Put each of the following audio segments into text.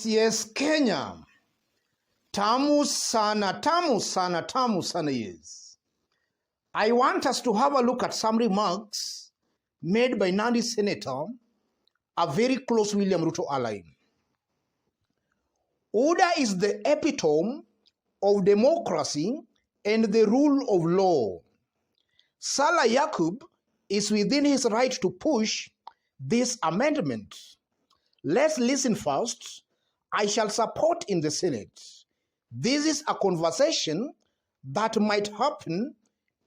Yes, Kenya. Tamu sana, tamu sana, tamu sana, yes. I want us to have a look at some remarks made by Nandi Senator, a very close William Ruto ally. UDA is the epitome of democracy and the rule of law. Salah Yakub is within his right to push this amendment. Let's listen first. I shall support in the Senate. This is a conversation that might happen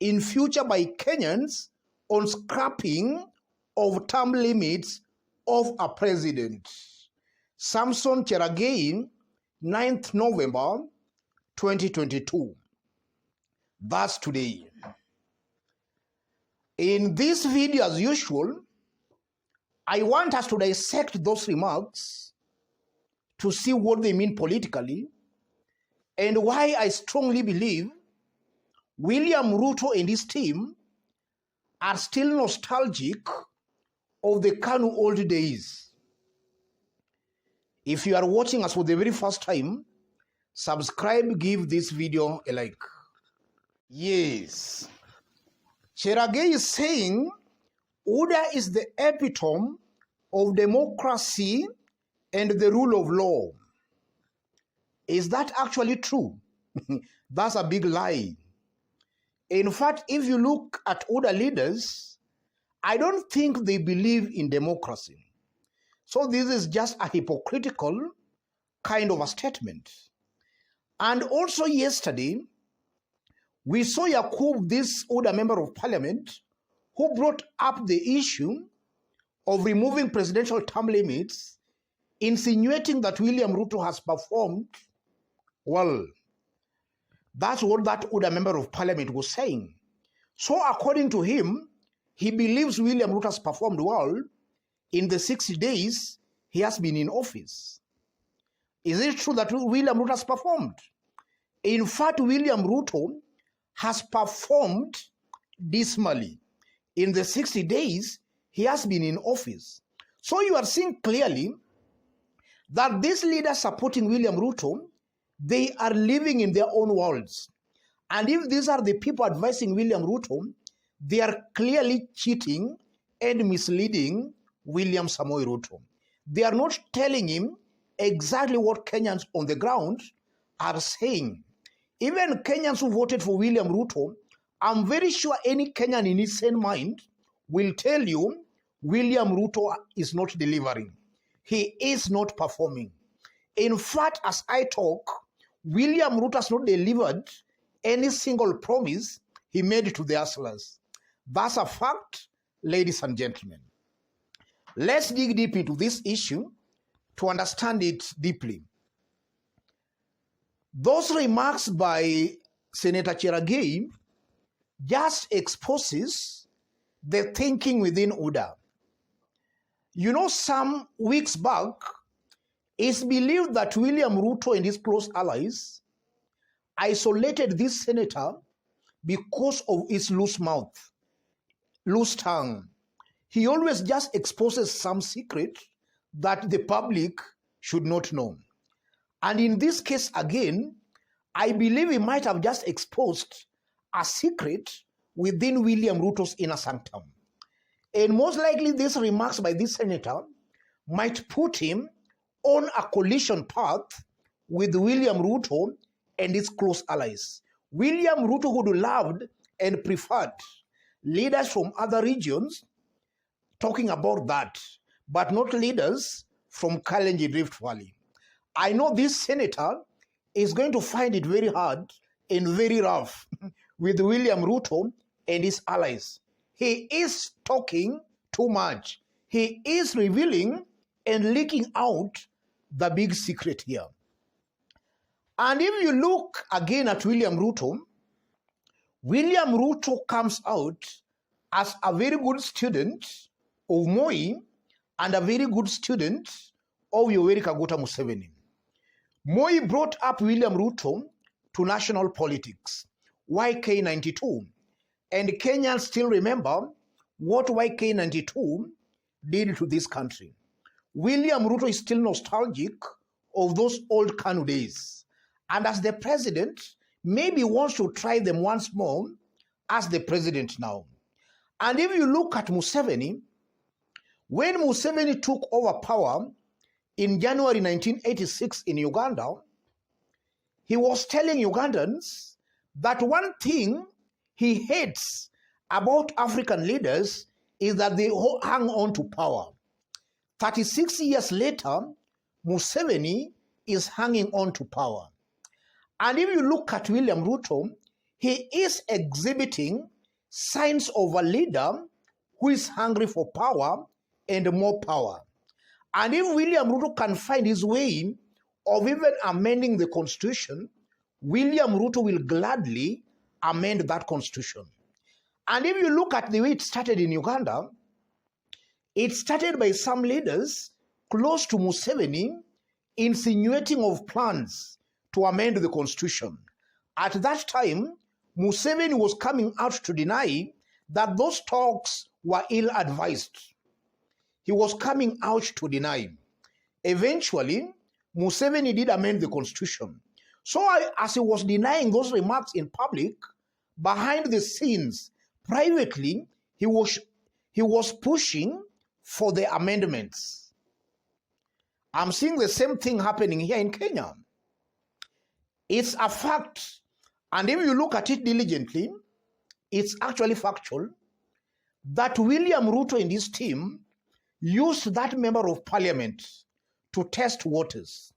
in future by Kenyans on scrapping of term limits of a president. Samson Cheragei, 9th November 2022. That's today. In this video, as usual, I want us to dissect those remarks to see what they mean politically and why I strongly believe William Ruto and his team are still nostalgic of the KANU old days. If you are watching us for the very first time, subscribe, give this video a like. Yes. Cheragei is saying UDA is the epitome of democracy and the rule of law. Is that actually true? That's a big lie. In fact, if you look at UDA leaders, I don't think they believe in democracy. So this is just a hypocritical kind of a statement. And also yesterday, we saw Yakub, this UDA member of parliament, who brought up the issue of removing presidential term limits, insinuating that William Ruto has performed well. That's what that UDA member of parliament was saying. So according to him, he believes William Ruto has performed well in the 60 days he has been in office. Is it true that William Ruto has performed? In fact, William Ruto has performed dismally in the 60 days he has been in office. So you are seeing clearly that these leaders supporting William Ruto, they are living in their own worlds. And if these are the people advising William Ruto, they are clearly cheating and misleading William Samoei Ruto. They are not telling him exactly what Kenyans on the ground are saying. Even Kenyans who voted for William Ruto, I'm very sure any Kenyan in his sane mind will tell you William Ruto is not delivering. He is not performing. In fact, as I talk, William Ruto has not delivered any single promise he made to the hustlers. That's a fact, ladies and gentlemen. Let's dig deep into this issue to understand it deeply. Those remarks by Senator Cheragei just exposes the thinking within UDA. You know, some weeks back, it's believed that William Ruto and his close allies isolated this senator because of his loose mouth, loose tongue. He always just exposes some secret that the public should not know. And in this case again, I believe he might have just exposed a secret within William Ruto's inner sanctum. And most likely these remarks by this senator might put him on a collision path with William Ruto and his close allies. William Ruto would have loved and preferred leaders from other regions talking about that, but not leaders from Kalenjin Rift Valley. I know this senator is going to find it very hard and very rough with William Ruto and his allies. He is talking too much. He is revealing and leaking out the big secret here. And if you look again at William Ruto comes out as a very good student of Moi and a very good student of Yoweri Kaguta Museveni. Moi brought up William Ruto to national politics, YK92, and Kenyans still remember what YK92 did to this country. William Ruto is still nostalgic of those old KANU days. And as the president, maybe wants to try them once more as the president now. And if you look at Museveni, when Museveni took over power in January 1986 in Uganda, he was telling Ugandans that one thing he hates about African leaders is that they hang on to power. 36 years later, Museveni is hanging on to power. And if you look at William Ruto, he is exhibiting signs of a leader who is hungry for power and more power. And if William Ruto can find his way of even amending the constitution, William Ruto will gladly amend that constitution. And if you look at the way it started in Uganda, it started by some leaders close to Museveni insinuating of plans to amend the constitution. At that time, Museveni was coming out to deny that those talks were ill-advised. He was coming out to deny. Eventually, Museveni did amend the constitution. So as he was denying those remarks in public, behind the scenes, privately, he was pushing for the amendments. I'm seeing the same thing happening here in Kenya. It's a fact, and if you look at it diligently, it's actually factual, that William Ruto and his team used that member of parliament to test waters.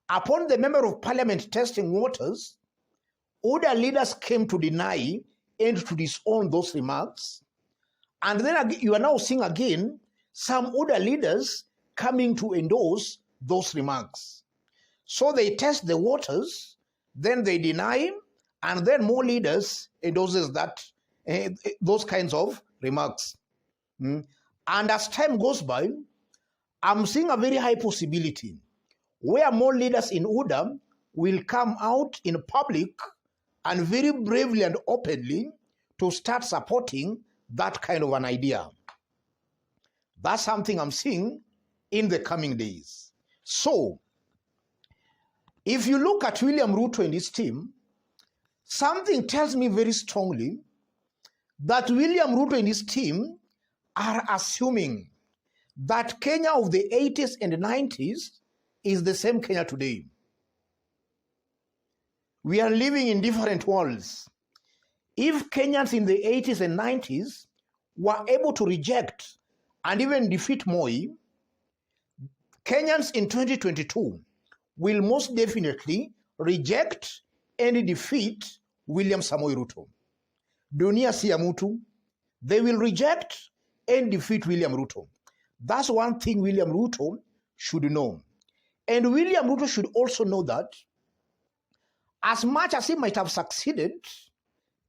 Upon the member of parliament testing waters, other leaders came to deny and to disown those remarks. And then you are now seeing again some other leaders coming to endorse those remarks. So they test the waters, then they deny, and then more leaders endorses that those kinds of remarks. And as time goes by, I'm seeing a very high possibility where more leaders in UDA will come out in public and very bravely and openly to start supporting that kind of an idea. That's something I'm seeing in the coming days. So, if you look at William Ruto and his team, something tells me very strongly that William Ruto and his team are assuming that Kenya of the 80s and 90s is the same Kenya today. We are living in different worlds. If Kenyans in the 80s and 90s were able to reject and even defeat Moi, Kenyans in 2022 will most definitely reject and defeat William Samoei Ruto. Dunia si ya mtu. They will reject and defeat William Ruto. That's one thing William Ruto should know. And William Ruto should also know that as much as he might have succeeded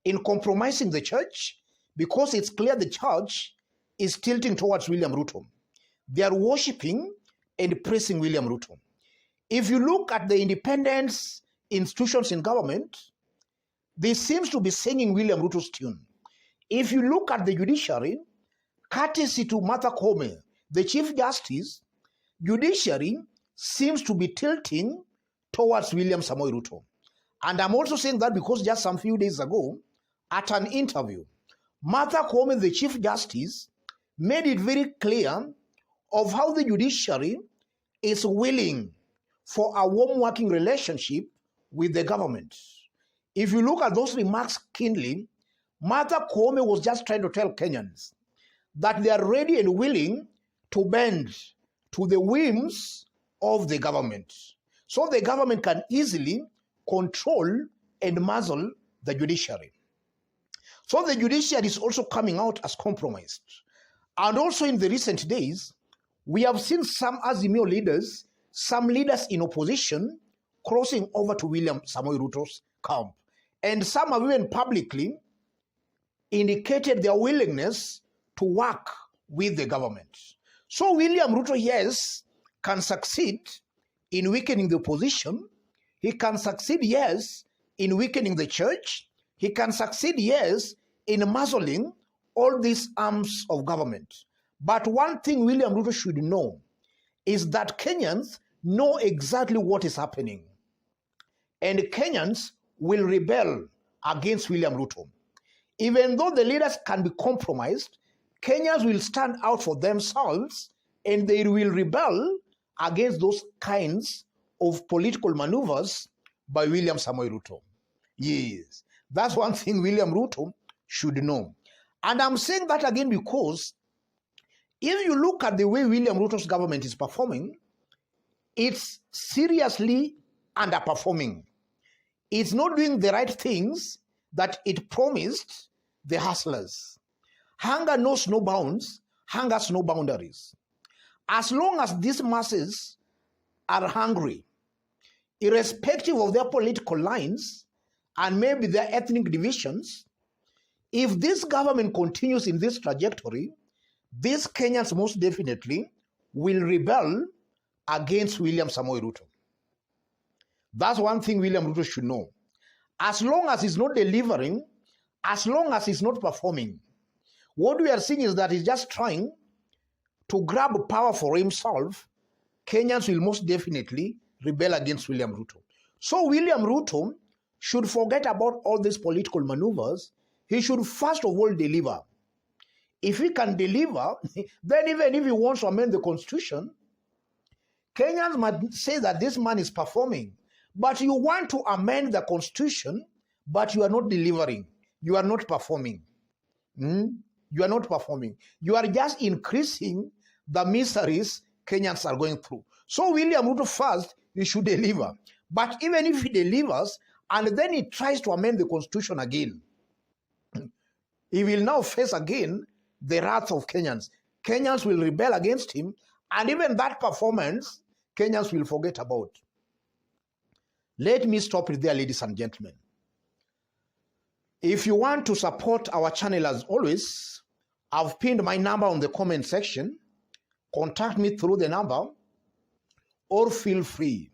in compromising the church, because it's clear the church is tilting towards William Ruto, they are worshipping and praising William Ruto. If you look at the independence institutions in government, they seem to be singing William Ruto's tune. If you look at the judiciary, courtesy to Martha Koome, the Chief Justice, judiciary seems to be tilting towards William Samoei Ruto. And I'm also saying that because just some few days ago, at an interview, Martha Koome, the Chief Justice, made it very clear of how the judiciary is willing for a warm working relationship with the government. If you look at those remarks keenly, Martha Koome was just trying to tell Kenyans that they are ready and willing to bend to the whims of the government. So the government can easily control and muzzle the judiciary. So the judiciary is also coming out as compromised. And also in the recent days, we have seen some Azimio leaders, some leaders in opposition, crossing over to William Samoei Ruto's camp. And some have even publicly indicated their willingness to work with the government. So William Ruto, yes, can succeed in weakening the opposition. He can succeed, yes, in weakening the church. He can succeed, yes, in muzzling all these arms of government. But one thing William Ruto should know is that Kenyans know exactly what is happening. And Kenyans will rebel against William Ruto. Even though the leaders can be compromised, Kenyans will stand out for themselves and they will rebel against those kinds of political maneuvers by William Samoei Ruto. Yes, that's one thing William Ruto should know. And I'm saying that again because if you look at the way William Ruto's government is performing, it's seriously underperforming. It's not doing the right things that it promised the hustlers. Hunger knows no bounds, hunger has no boundaries. As long as these masses are hungry, irrespective of their political lines and maybe their ethnic divisions, if this government continues in this trajectory, these Kenyans most definitely will rebel against William Samoei Ruto. That's one thing William Ruto should know. As long as he's not delivering, as long as he's not performing, what we are seeing is that he's just trying to grab power for himself. Kenyans will most definitely rebel against William Ruto. So William Ruto should forget about all these political maneuvers. He should first of all deliver. If he can deliver, then even if he wants to amend the constitution, Kenyans might say that this man is performing. But you want to amend the constitution, but you are not delivering. You are not performing. You are not performing. You are just increasing the miseries Kenyans are going through. So William Ruto first, he should deliver. But even if he delivers, and then he tries to amend the constitution again, he will now face again the wrath of Kenyans. Kenyans will rebel against him, and even that performance, Kenyans will forget about. Let me stop it there, ladies and gentlemen. If you want to support our channel as always, I've pinned my number on the comment section. Contact me through the number, or feel free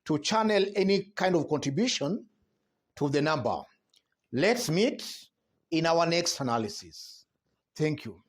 to channel any kind of contribution to the number. Let's meet in our next analysis. Thank you.